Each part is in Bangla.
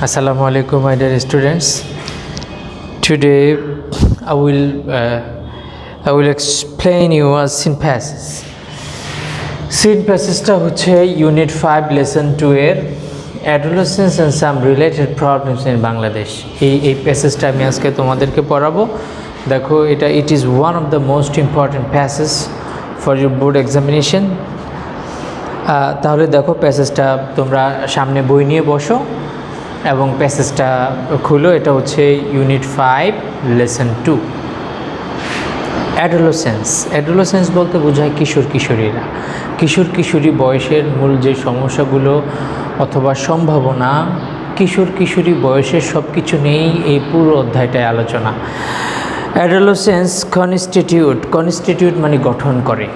Assalamu alaikum, my dear students. Today I will explain you a synthesis. Synthesisটা হচ্ছে ইউনিট 5 লেসন 2 এর adolescence and some related problems in Bangladesh. এই প্যাসেজটা আমি আজকে তোমাদেরকে পড়াবো। দেখো, এটা it is one of the most important passage for your board examination. তাহলে দেখো, প্যাসেজটা তোমরা সামনে বই নিয়ে বসো এবং প্যাসেজটা খুলো। এটা হচ্ছে ইউনিট 5 লেসন 2। অ্যাডোলেসেন্স বলতে বোঝায় কিশোর কিশোরী বয়সের মূল যে সমস্যাগুলো অথবা সম্ভাবনা, কিশোরী বয়সের সব কিছু নিয়েই এই পুরো অধ্যায়টায় আলোচনা। অ্যাডোলেসেন্স কনস্টিটিউট মানে গঠন করে।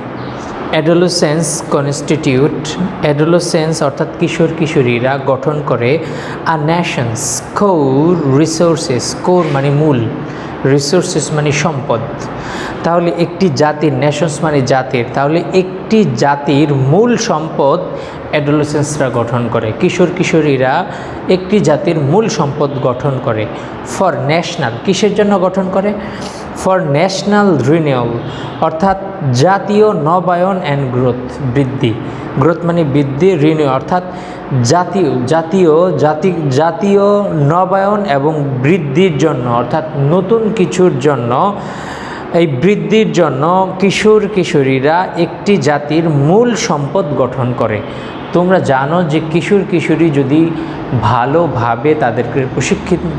অ্যাডোলেসেন্স অর্থাৎ কিশোরীরা গঠন করে আ নেশনস কোর রিসোর্সেস। কোর মানে মূল, রিসোর্সেস মানে সম্পদ। তাহলে একটি জাতির, নেশনস মানে জাতির, তাহলে একটি জাতির মূল সম্পদ অ্যাডোলেসেন্সরা গঠন করে। কিশোরীরা একটি জাতির মূল সম্পদ গঠন করে। ফর ন্যাশনাল, কিসের জন্য গঠন করে? ফর ন্যাশনাল রিনিউয়াল অর্থাৎ জাতীয় নবায়ন অ্যান্ড বৃদ্ধি মানে বৃদ্ধি, রিনিউ অর্থাৎ জাতীয় নবায়ন এবং বৃদ্ধির জন্য, অর্থাৎ নতুন কিছুর জন্য, এই বৃদ্ধির জন্য কিশোরীরা একটি জাতির মূল সম্পদ গঠন করে। তোমরা জানো যে কিশোরী যদি ভালোভাবে তাদেরকে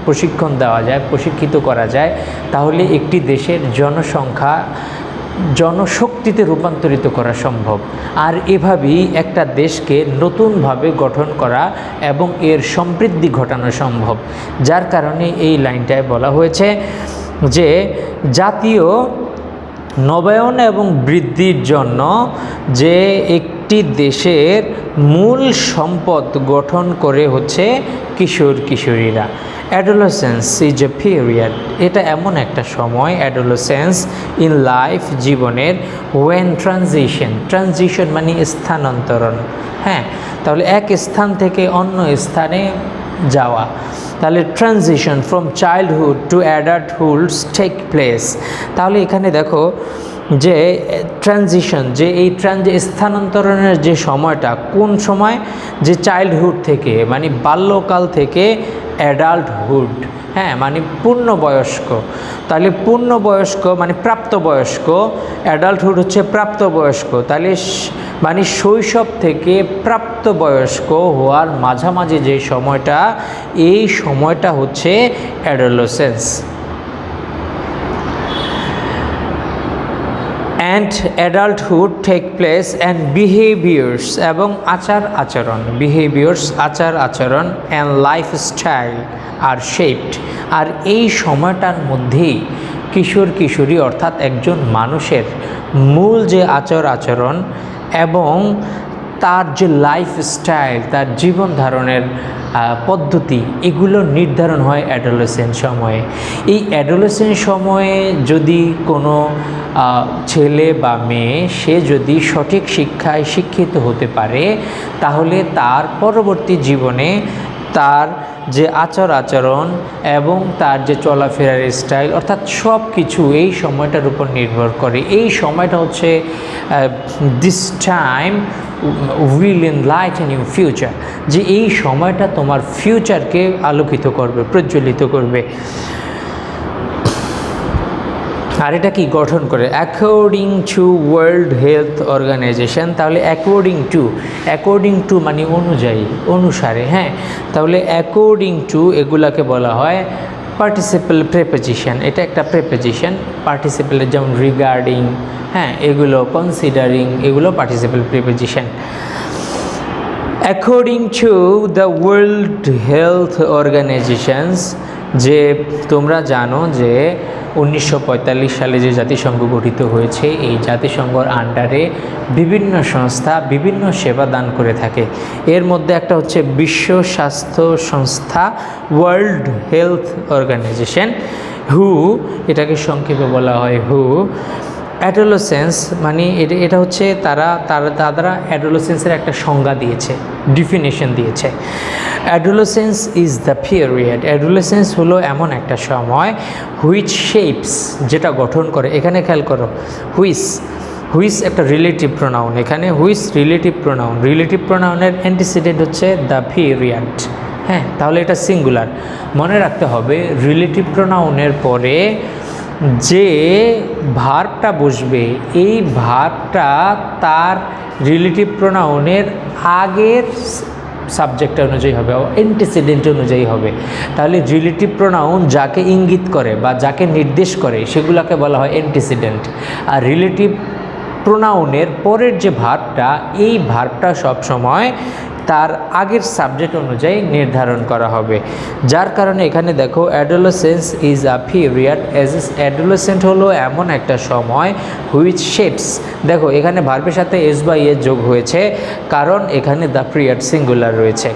প্রশিক্ষণ দেওয়া যায়, প্রশিক্ষিত করা যায়, তাহলে একটি দেশের জনশক্তিতে রূপান্তরিত করা সম্ভব। আর এভাবেই একটা দেশকে নতুনভাবে গঠন করা এবং এর সমৃদ্ধি ঘটানো সম্ভব। যার কারণে এই লাইনটায় বলা হয়েছে যে জাতীয় নবায়ন এবং বৃদ্ধির জন্য যে একটি দেশের মূল সম্পদ গঠন করে হচ্ছে কিশোরীরা। অ্যাডোলেসেন্স ইজ এ পিরিয়ড, এটা এমন একটা সময়, অ্যাডোলেসেন্স ইন লাইফ, জীবনের, ওয়েন ট্রানজিশন মানে স্থানান্তরণ। হ্যাঁ, তাহলে এক স্থান থেকে অন্য স্থানে যাওয়া। তাহলে transition from childhood to adulthood take place. তাহলে এখানে দেখো যে ট্রানজিশন, যে এই স্থানান্তরণের যে সময়টা, কোন সময়? যে চাইল্ডহুড থেকে মানে বাল্যকাল থেকে অ্যাডাল্টহুড, হ্যাঁ মানে পূর্ণবয়স্ক। তাহলে পূর্ণবয়স্ক মানে প্রাপ্তবয়স্ক, অ্যাডাল্টহুড হচ্ছে প্রাপ্তবয়স্ক। তাহলে মানে শৈশব থেকে প্রাপ্তবয়স্ক হওয়ার মাঝামাঝি যে সময়টা, এই সময়টা হচ্ছে adolescence. And adulthood take place and behaviours এবং আচার আচরণ অ্যান্ড লাইফস্টাইল আর শেপড। আর এই সময়টার মধ্যেই কিশোরী অর্থাৎ একজন মানুষের মূল যে আচরণ এবং তার যে লাইফস্টাইল, তার জীবন ধারণের পদ্ধতি, এগুলো নির্ধারণ হয় অ্যাডোলেসেন্ট সময়ে। এই অ্যাডোলেসেন্ট সময়ে যদি কোনো ছেলে বা মেয়ে সে যদি সঠিক শিক্ষায় শিক্ষিত হতে পারে, তাহলে তার পরবর্তী জীবনে তার যে আচরণ এবং তার যে চলাফেরার স্টাইল, অর্থাৎ সব কিছু এই সময়টার উপর নির্ভর করে। এই সময়টা হচ্ছে this time will enlighten your future, যে এই সময়টা তোমার ফিউচারকে আলোকিত করবে, প্রজ্বলিত করবে। আর এটা কি গঠন করে? According to World Health Organization. তাহলে অ্যাকর্ডিং টু মানে অনুসারে, হ্যাঁ। তাহলে অ্যাকর্ডিং টু এগুলাকে বলা হয় পার্টিসিপেল প্রেপোজিশন। এটা একটা প্রেপোজিশন। পার্টিসিপেলের যেমন রিগার্ডিং, হ্যাঁ, এগুলো কনসিডারিং, এগুলো participle preposition. According to the World Health Organizations, যে তোমরা জানো যে 1945 সালে যে জাতিসংঘ গঠিত হয়েছে, এই জাতিসংঘর আন্ডারে বিভিন্ন সংস্থা বিভিন্ন সেবা দান করে থাকে। এর মধ্যে একটা হচ্ছে বিশ্ব স্বাস্থ্য সংস্থা, ওয়ার্ল্ড হেলথ অর্গানাইজেশন, হু, এটাকে সংক্ষেপে বলা হয় হু। অ্যাডোলেসেন্স মানে এটা হচ্ছে তারা অ্যাডোলেসেন্সের একটা সংজ্ঞা দিয়েছে, ডিফিনেশন দিয়েছে। Adolescence is the period, adolescence হলো এমন একটা সময় হুইচ শেপস, যেটা গঠন করে, এখানে খেয়াল করো হুইচ একটা রিলেটিভ প্রোনাউন, এখানে হুইচ রিলেটিভ প্রোনাউনের অ্যান্টিসিডেন্ট হচ্ছে দ্য পিরিয়ড। হ্যাঁ, তাহলে এটা সিঙ্গুলার, মনে রাখতে হবে রিলেটিভ প্রোনাউনের পরে যে ভার্বটা বসবে এই ভার্বটা তার রিলেটিভ প্রোনাউনের আগের সাবজেক্ট অনুযায়ী হবে, অ্যান্টিসিডেন্ট অনুযায়ী হবে। তাহলে রিলেটিভ প্রোনাউন যাকে ইঙ্গিত করে বা যাকে নির্দেশ করে সেগুলোকে বলা হয় অ্যান্টিসিডেন্ট। আর রিলেটিভ প্রোনাউনের পরের যে ভার্বটা, এই ভার্বটা সবসময় তার আগের সাবজেক্ট অনুযায়ী নির্ধারণ করা হবে। যার কারণে এখানে দেখো adolescence is a period, adolescent হলো এমন একটা সময় হুইচ শেপস, দেখো এখানে ভার্বের সাথে এস বা ইয়ে যোগ হয়েছে কারণ এখানে দ্য পিরিয়ড সিঙ্গুলার রয়েছে।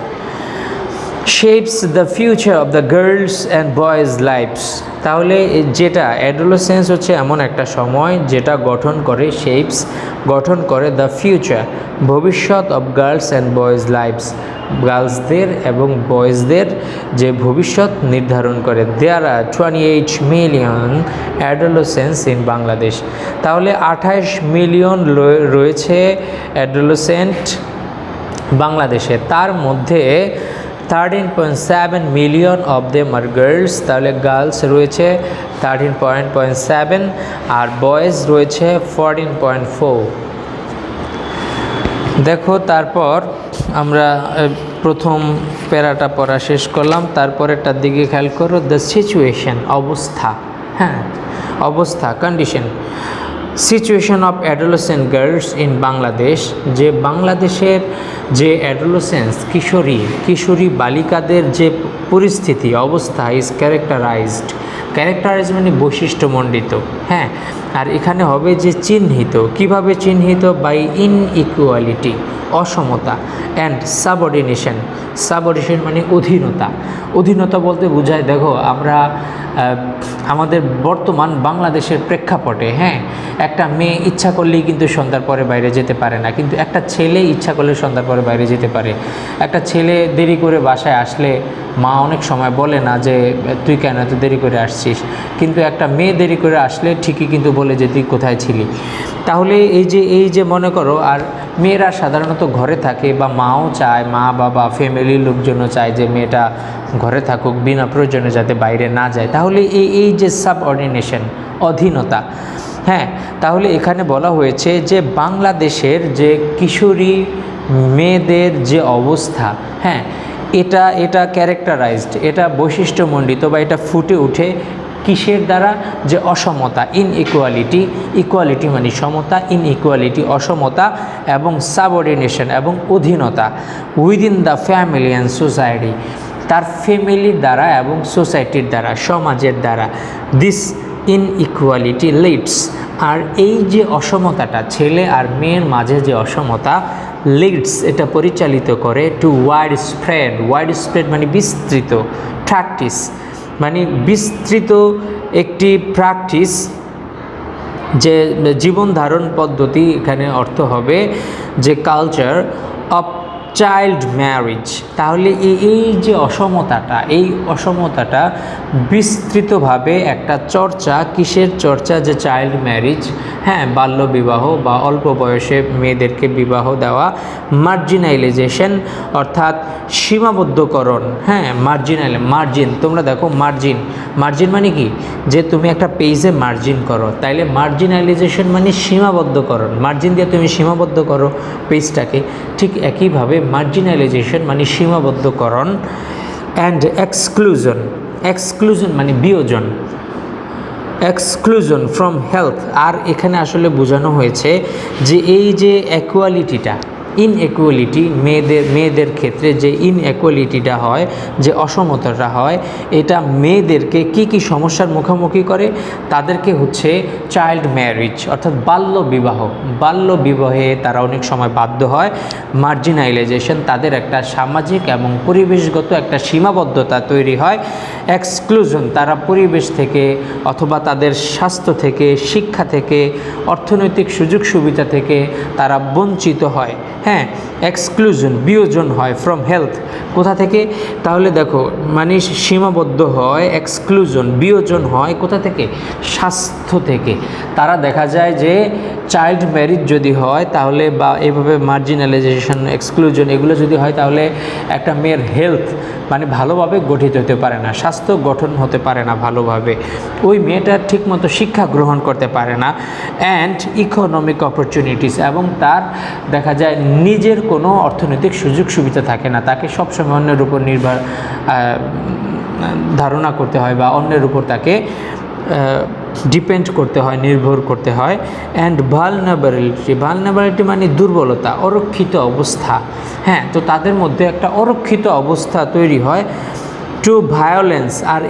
Shapes the future of the girls and boys lifes, তাহলে যেটা অ্যাডোলেসেন্স হচ্ছে এমন একটা সময় যেটা গঠন করে, শেপস গঠন করে দ্য ফিউচার ভবিষ্যৎ of girls and boys life's, গার্লসদের এবং বয়েজদের যে ভবিষ্যৎ নির্ধারণ করে। There are 28 million adolescence in Bangladesh, তাহলে 28 মিলিয়ন রয়েছে অ্যাডোলেসেন্ট বাংলাদেশে, তার মধ্যে 13.7 million of them are girls, তাহলে গার্লস রয়েছে 13.7 আর বয়েজ রয়েছে 14.4। দেখো তারপর আমরা প্রথম প্যারাটা পড়া শেষ করলাম, তারপরেরটার দিকে খেয়াল করো, দ্য সিচুয়েশন অবস্থা, হ্যাঁ অবস্থা condition, situation of adolescent girls in Bangladesh, যে বাংলাদেশের যে অ্যাডোলেসেন্স কিশোরী বালিকাদের যে পরিস্থিতি অবস্থা ইজ ক্যারেক্টারাইজড মানে বৈশিষ্ট্যমণ্ডিত। হ্যাঁ, আর এখানে হবে যে চিহ্নিত, কিভাবে চিহ্নিত, বাই ইনইকুয়ালিটি অসমতা, অ্যান্ড সাবঅর্ডিনেশন মানে অধীনতা বলতে বোঝায়, দেখো আমরা আমাদের বর্তমান বাংলাদেশের প্রেক্ষাপটে, হ্যাঁ একটা মেয়ে ইচ্ছা করলেই কিন্তু সন্ধ্যার পরে বাইরে যেতে পারে না, কিন্তু একটা ছেলে ইচ্ছা করলে সন্ধ্যার পরে বাইরে যেতে পারে। একটা ছেলে দেরি করে বাসায় আসলে মা অনেক সময় বলে না যে তুই কেন এত দেরি করে আসছিস, কিন্তু একটা মেয়ে দেরি করে আসলে ঠিকই কিন্তু বলে যে তুই কোথায় ছিলি। তাহলে এই যে মনে করো, আর মেয়েরা সাধারণত ঘরে থাকে বা মাও চায়, মা বাবা ফ্যামিলির লোকজনও চায় যে মেয়েটা ঘরে থাকুক বিনা প্রয়োজনে যাতে বাইরে না যায়। তাহলে এই যে সাবঅর্ডিনেশন অধীনতা, হ্যাঁ তাহলে এখানে বলা হয়েছে যে বাংলাদেশের যে কিশোরী মেয়েদের যে অবস্থা, হ্যাঁ এটা ক্যারেক্টারাইজড, এটা বৈশিষ্ট্যমণ্ডিত বা এটা ফুটে ওঠে কিসের দ্বারা, যে অসমতা, ইকুয়ালিটি মানে সমতা, ইনইকুয়ালিটি অসমতা, এবং সাবঅর্ডিনেশন এবং অধীনতা within the family and society, তার ফ্যামিলির দ্বারা এবং সোসাইটির দ্বারা, সমাজের দ্বারা। দিস ইনইকুয়ালিটি লিডস, আর এই যে অসমতাটা ছেলে আর মেয়ের মাঝে যে অসমতা, লিডস এটা পরিচালিত করে টু ওয়াইড স্প্রেড মানে বিস্তৃত, প্র্যাকটিস মানে বিস্তৃত একটি প্র্যাকটিস, যে জীবন ধারণ পদ্ধতি, এখানে অর্থ হবে যে কালচার অফ চাইল্ড ম্যারেজ। তাহলে এই যে অসমতাটা বিস্তৃতভাবে একটা চর্চা, কিসের চর্চা, যে চাইল্ড ম্যারেজ, হ্যাঁ বাল্যবিবাহ বা অল্প বয়সে মেয়েদেরকে বিবাহ দেওয়া, মার্জিনালাইজেশন অর্থাৎ সীমাবদ্ধকরণ, হ্যাঁ মার্জিন, তোমরা দেখো মার্জিন মানে কি, যে তুমি একটা পেজে মার্জিন করো, তাইলে মার্জিনালাইজেশন মানে সীমাবদ্ধকরণ, মার্জিন দিয়ে তুমি সীমাবদ্ধ করো পেজটাকে, ঠিক একইভাবে মার্জিনালাইজেশন মানে সীমাবদ্ধকরণ। অ্যান্ড এক্সক্লুজন মানে বিয়োজন, এক্সক্লুজন ফ্রম হেলথ, আর এখানে আসলে বোঝানো হয়েছে যে এই যে ইকুয়ালিটিটা, ইনএকুয়ালিটি, মেয়েদের ক্ষেত্রে যে ইনএকুয়ালিটিটা হয়, যে অসমতাটা হয়, এটা মেয়েদেরকে কি কি সমস্যার মুখোমুখি করে? তাদেরকে হচ্ছে চাইল্ড ম্যারেজ অর্থাৎ বাল্য বিবাহে তারা অনেক সময় বাধ্য হয়। মার্জিনালাইজেশন, তাদের একটা সামাজিক এবং পরিবেশগত একটা সীমাবদ্ধতা তৈরি হয়। এক্সক্লুশন, তারা পরিবেশ থেকে অথবা তাদের স্বাস্থ্য থেকে, শিক্ষা থেকে, অর্থনৈতিক সুযোগ সুবিধা থেকে তারা বঞ্চিত হয়। হ্যাঁ, এক্সক্লুশন, বিয়োজন হয় ফ্রম হেলথ। কোথা থেকে? তাহলে দেখো, মানে সীমাবদ্ধ হয়, এক্সক্লুশন, বিয়োজন হয় কোথা থেকে? স্বাস্থ্য থেকে। তারা দেখা যায় যে চাইল্ড ম্যারেজ যদি হয় তাহলে, বা এভাবে মার্জিনালাইজেশন, এক্সক্লুশন এগুলো যদি হয়, তাহলে একটা মেয়ের হেলথ মানে ভালোভাবে গঠিত হতে পারে না, স্বাস্থ্য গঠন হতে পারে না ভালোভাবে, ওই মেয়েটা ঠিকমতো শিক্ষা গ্রহণ করতে পারে না। অ্যান্ড ইকোনমিক অপরচুনিটিস, এবং তার দেখা যায় নিজের কোনো অর্থনৈতিক সুযোগ সুবিধা থাকে না, তাকে সবসময় অন্যের উপর ধারণা করতে হয় বা অন্যের উপর তাকে ডিপেন্ড করতে হয়, নির্ভর করতে হয়। অ্যান্ড ভালনারেবিলিটি মানে দুর্বলতা, অরক্ষিত অবস্থা। হ্যাঁ, তো তাদের মধ্যে একটা অরক্ষিত অবস্থা তৈরি হয়। টু ভায়োলেন্স, আর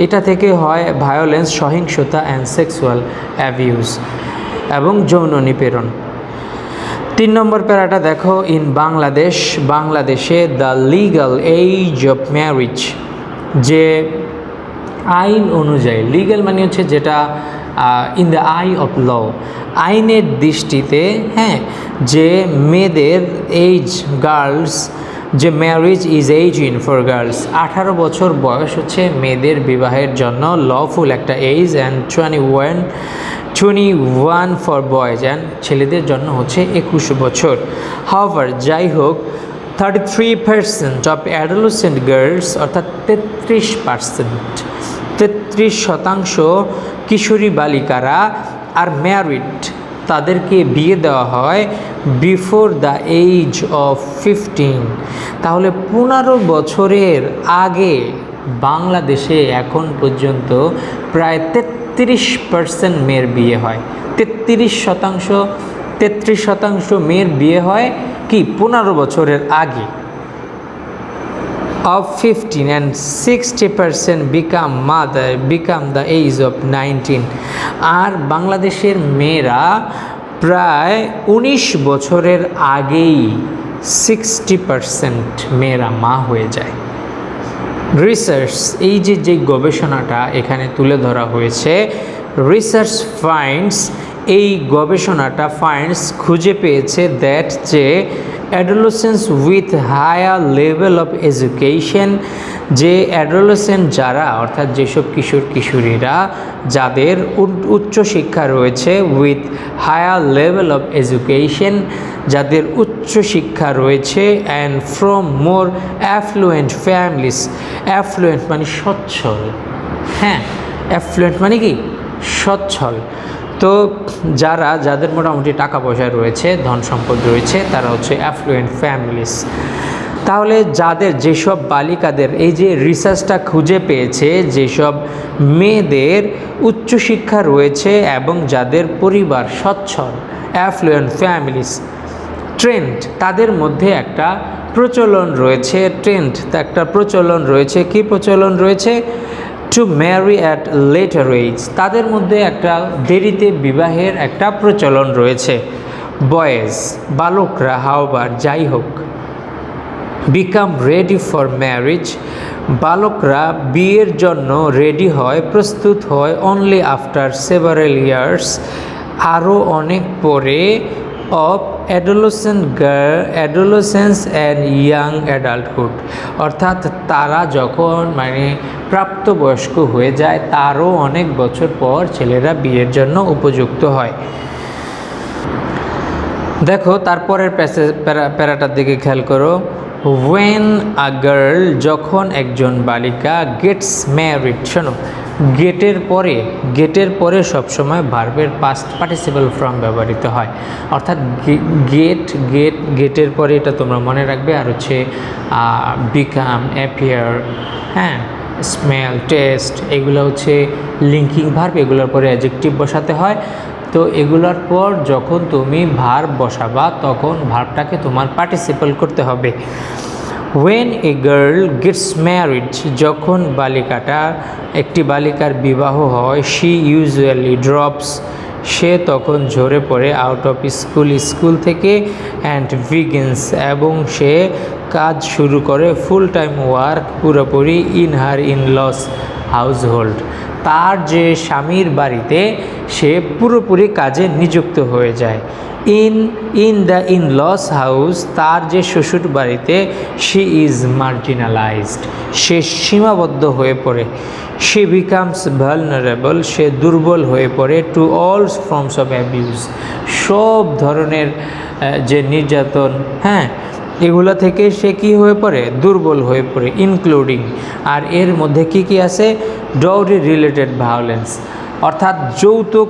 এটা থেকে হয় ভায়োলেন্স, সহিংসতা, অ্যান্ড সেক্সুয়াল অ্যাবিউজ এবং যৌন নিপীড়ন। 3 নম্বর প্যারাটা দেখো, ইন বাংলাদেশে the legal age of marriage, যে আইন অনুযায়ী, লিগ্যাল মানে হচ্ছে যেটা in the eye of law, আইনের দৃষ্টিতে, হ্যাঁ, যে মেয়েদের এজ, গার্লস, যে marriage is age in for girls, 18 বছর বয়স হচ্ছে মেয়েদের বিবাহের জন্য লফুল একটা age, and 21 for boys, and ছেলেদের জন্য হচ্ছে 21 বছর। হাওয়ার, যাই হোক, 33% অফ অ্যাডোলেসেন্ট গার্লস, অর্থাৎ 33% কিশোরী বালিকারা আর ম্যারিড, তাদেরকে বিয়ে দেওয়া হয় বিফোর দ্য এজ অফ 15। তাহলে 15 বছরের আগে বাংলাদেশে এখন পর্যন্ত প্রায় 33% মেয়ের বিয়ে হয়। 33% মেয়ের বিয়ে হয় কি 15 বছরের আগে, of 15, and 60% become the age of 19। আর বাংলাদেশের মেয়েরা প্রায় 19 বছরের আগেই 60% মেয়েরা মা হয়ে যায়। রিসার্চ, এই যে গবেষণাটা এখানে তুলে ধরা হয়েছে, রিসার্চ ফাইন্ডস, এই গবেষণাটা খুঁজে পেয়েছে দ্যাট যে adolescence with higher level of education, যে অ্যাডোলেসেন্ট যারা, অর্থাৎ যেসব কিশোরীরা যাদের উচ্চ শিক্ষা রয়েছে, with higher level of education, যাদের উচ্চ শিক্ষা রয়েছে, and from more affluent families, affluent মানে সচ্ছল, হ্যাঁ, অ্যাফ্লুয়েন্ট মানে কি সচ্ছল, তো যাদের মোটামুটি টাকা পয়সা রয়েছে, ধন সম্পদ রয়েছে, তারা হচ্ছে অ্যাফ্লুয়েন্ট ফ্যামিলিস। তাহলে যেসব বালিকাদের, এই যে রিসার্চটা খুঁজে পেয়েছে, যেসব মেয়েদের উচ্চশিক্ষা রয়েছে এবং যাদের পরিবার সচ্ছল, অ্যাফ্লুয়েন্ট ফ্যামিলিস, ট্রেন্ড, তাদের মধ্যে একটা প্রচলন রয়েছে, কি প্রচলন রয়েছে? To marry at later age, তাদের মধ্যে একটা দেরিতে বিবাহের একটা প্রচলন রয়েছে। বয়েজ, বালকরা, হাওবার, যাই হোক, বিকাম রেডি ফর ম্যারেজ, বালকরা বিয়ের জন্য রেডি হয়, প্রস্তুত হয়, অনলি আফটার সেভারেল ইয়ার্স, আরও অনেক পরে, of adolescence and young adulthood, অর্থাৎ তারা যখন মানে প্রাপ্তবয়স্ক হয়ে যায় তারও অনেক বছর পর ছেলেরা বিয়ের জন্য উপযুক্ত হয়। দেখো তারপরের প্যারাটার দিকে খেয়াল করো। ওয়েন আ গার্ল, যখন একজন বালিকা, গেটস ম্যারিড, শোনো, গেটের পরে সবসময় ভার্বের পাস্ট পার্টিসিপল ফর্ম ব্যবহৃত হয়, অর্থাৎ গেটের পরে, এটা তোমরা মনে রাখবে। আর হচ্ছে বিকাম, অ্যাপিয়ার, হ্যাঁ, স্মেল, টেস্ট, এগুলো হচ্ছে লিঙ্কিং ভার্ব, এগুলোর পরে অ্যাডজেক্টিভ বসাতে হয়। তো এগুলোর পর যখন তুমি ভার্ব বসাবা তখন ভার্বটাকে তোমার পার্টিসিপল করতে হবে। When a girl gets married, যখন একটি বালিকার বিবাহ হয়, she usually drops, সে তখন ঝরে পড়ে আউট অফ স্কুল থেকে, অ্যান্ড begins, এবং সে কাজ শুরু করে ফুল টাইম ওয়ার্ক পুরোপুরি ইন হার ইন-লস হাউসহোল্ড, তার যে স্বামীর বাড়িতে সে পুরোপুরি কাজে নিযুক্ত হয়ে যায়। ইন দ্য ইন-লস হাউস, তার যে শ্বশুর বাড়িতে, শি ইজ মার্জিনালাইজড, সে সীমাবদ্ধ হয়ে পড়ে। শি বিকামস ভালনারেবল, সে দুর্বল হয়ে পড়ে, to all forms of abuse, সব ধরনের যে নির্যাতন, হ্যাঁ, এগুলো থেকে সে কি হয়ে পড়ে, দুর্বল হয়ে পড়ে, ইনক্লুডিং, আর এর মধ্যে কি কি আছে, ডাউরি রিলেটেড ভায়োলেন্স, অর্থাৎ যৌতুক।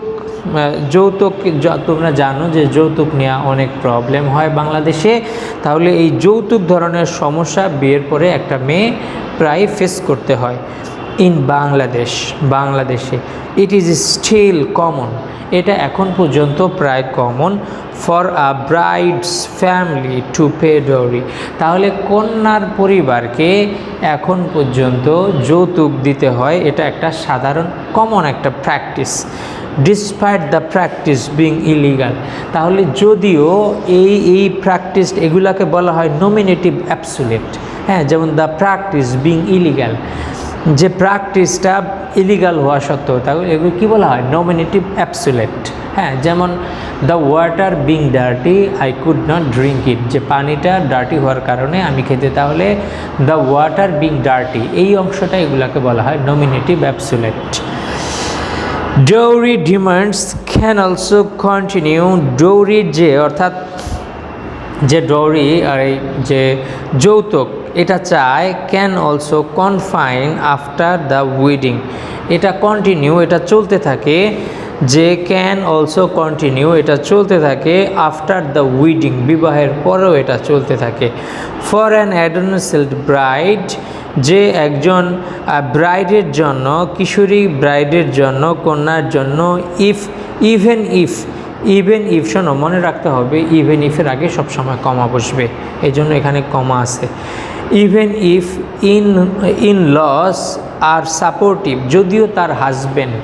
তোমরা জানো যে যৌতুক নিয়ে অনেক প্রবলেম হয় বাংলাদেশে, তাহলে এই যৌতুক ধরনের সমস্যা বিয়ের পরে একটা মেয়ে প্রায় ফেস করতে হয়। ইন বাংলাদেশে ইট ইজ স্টিল কমন, এটা এখন পর্যন্ত প্রায় common, for a brides family to pay dowry, তাহলে কন্যার পরিবারকে এখন পর্যন্ত যৌতুক দিতে হয়, এটা একটা সাধারণ কমন একটা practice. Despite the practice being illegal, তাহলে যদিও এই প্র্যাকটিস এগুলাকে বলা হয় নমিনেটিভ অ্যাবসুলেট, হ্যাঁ, যেমন দ্য প্র্যাকটিস বিং ইলিগাল, যে প্র্যাকটিসটা ইলিগাল হওয়া সত্ত্বেও, তাহলে এগুলো কী বলা হয়, নমিনেটিভ অ্যাবসুলেট, হ্যাঁ, যেমন the water being dirty I could not drink it, যে পানিটা ডার্টি হওয়ার কারণে আমি খেতে, তাহলে দ্য ওয়াটার বিং ডার্টি, এই অংশটা এগুলাকে বলা হয় nominative absolute. Dowry demands can also continue, ডাউরির যে অর্থাৎ যে ডাউরি আর এই যে যৌতুক এটা চায়, can also confine after the weeding, এটা কন্টিনিউ, এটা চলতে থাকে, যে ক্যান অলসো কন্টিনিউ, এটা চলতে থাকে আফটার দ্য উইডিং, বিবাহের পরেও এটা চলতে থাকে। ফর অ্যান অ্যাডোলেসেন্ট ব্রাইড, যে একজন ব্রাইডের জন্য, কিশোরী ব্রাইডের জন্য, কন্যার জন্য, ইভেন ইফ শোনো, মনে রাখতে হবে ইভেন ইফের আগে সবসময় কমা বসবে, এই জন্য এখানে কমা আছে। Even if in-laws are supportive, যদিও তার হাজব্যান্ড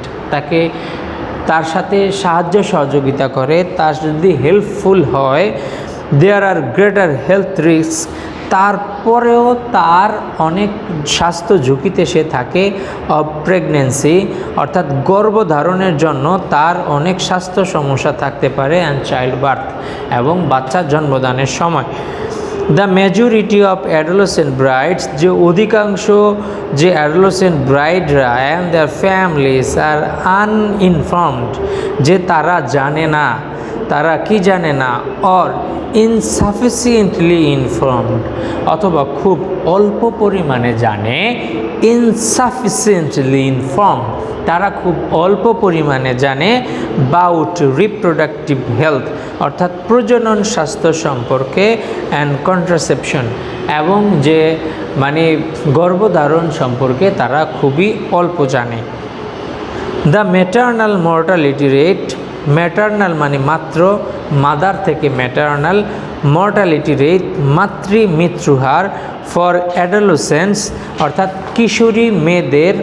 তার সাথে সাহায্য সহযোগিতা করে, তার যদি হেল্পফুল হয়, দেয়ার আর গ্রেটার হেলথ রিস্ক, তারপরেও তার অনেক স্বাস্থ্য ঝুঁকিতে সে থাকে, অফ প্রেগনেন্সি, অর্থাৎ গর্ভধারণের জন্য তার অনেক স্বাস্থ্য সমস্যা থাকতে পারে, অ্যান্ড চাইল্ড বার্থ, এবং বাচ্চা জন্মদানের সময়। The majority of adolescent brides, যে অধিকাংশ যে অ্যাডোলেসেন্ট ব্রাইডরা, অ্যান্ড দেয়ার ফ্যামিলিজ আর আনইনফর্মড, যে তারা জানে না, তারা কি জানে না, অর ইনসাফিসিয়েন্টলি ইনফর্মড, অথবা খুব অল্প পরিমাণে জানে, ইনসাফিসিয়েন্টলি ইনফর্মড, তারা খুব অল্প পরিমাণে জানে, বাউট রিপ্রোডাক্টিভ হেলথ, অর্থাৎ প্রজনন স্বাস্থ্য সম্পর্কে, অ্যান্ড কন্ট্রাসেপশন, এবং যে মানে গর্ভধারণ সম্পর্কে তারা খুবই অল্প জানে। The maternal mortality rate, maternal মানে মাত্র, মাদার থেকে ম্যাটার্নাল, মর্টালিটি রেট মাতৃমৃত্যুহার, ফর অ্যাডোলেসেন্টস অর্থাৎ কিশোরী মেয়েদের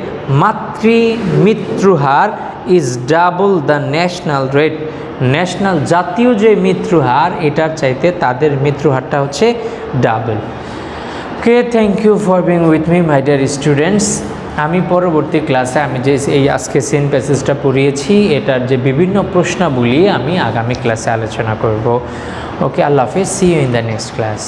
মাতৃমৃত্যুহার is double the national rate, national জাতীয় যে মৃত্যুহার এটার চাইতে তাদের মৃত্যুহারটা হচ্ছে double. Okay, thank you for being with me my dear students. আমি পরবর্তী ক্লাসে আমি যে এই আজকে সিন প্যাসেজটা পড়িয়েছি এটার যে বিভিন্ন প্রশ্নাবলী আমি আগামী ক্লাসে আলোচনা করব। ওকে, আল্লাহ হাফেজ, see you in the next class.